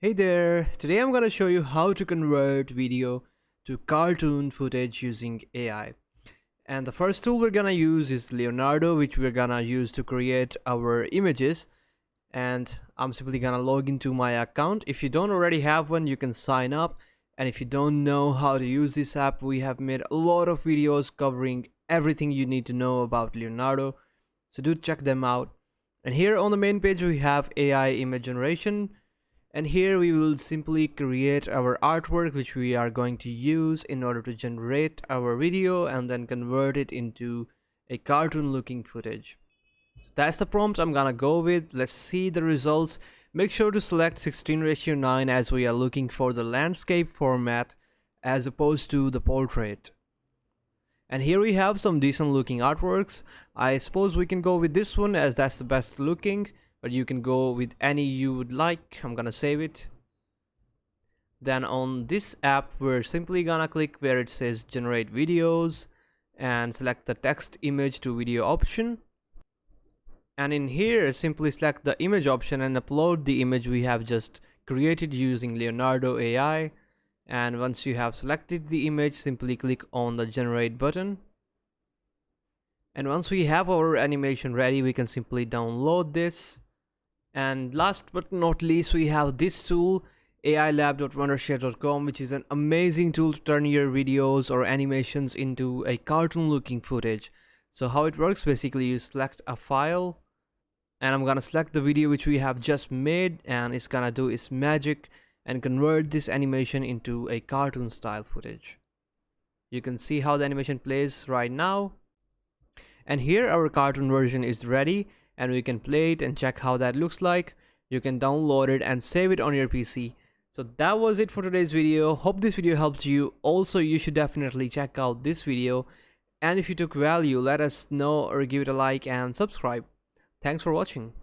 Hey there, today I'm gonna show you how to convert video to cartoon footage using AI. And the first tool we're gonna use is Leonardo, which we're gonna use to create our images. And I'm simply gonna log into my account. If you don't already have one, you can sign up. And if you don't know how to use this app, we have made a lot of videos covering everything you need to know about Leonardo. So do check them out. And here on the main page, we have AI image generation. And here we will simply create our artwork which we are going to use in order to generate our video and then convert it into a cartoon looking footage. So that's the prompt I'm gonna go with. Let's see the results. Make sure to select 16:9 as we are looking for the landscape format as opposed to the portrait. And here we have some decent looking artworks. I suppose we can go with this one as that's the best looking, but you can go with any you would like. I'm gonna save it. Then on this app, we're simply gonna click where it says generate videos and select the text image to video option. And in here, simply select the image option and upload the image we have just created using Leonardo AI. And once you have selected the image, simply click on the generate button. And once we have our animation ready, we can simply download this. And last but not least, we have this tool, ailab.wondershare.com, which is an amazing tool to turn your videos or animations into a cartoon looking footage. So how it works, basically you select a file, and I'm gonna select the video which we have just made, and it's gonna do its magic and convert this animation into a cartoon style footage. You can see how the animation plays right now. And here our cartoon version is ready, and we can play it and check how that looks like. You can download it and save it on your PC. So that was it for today's video. Hope this video helped you. Also, you should definitely check out this video, and if you took value, let us know or give it a like and subscribe. Thanks for watching.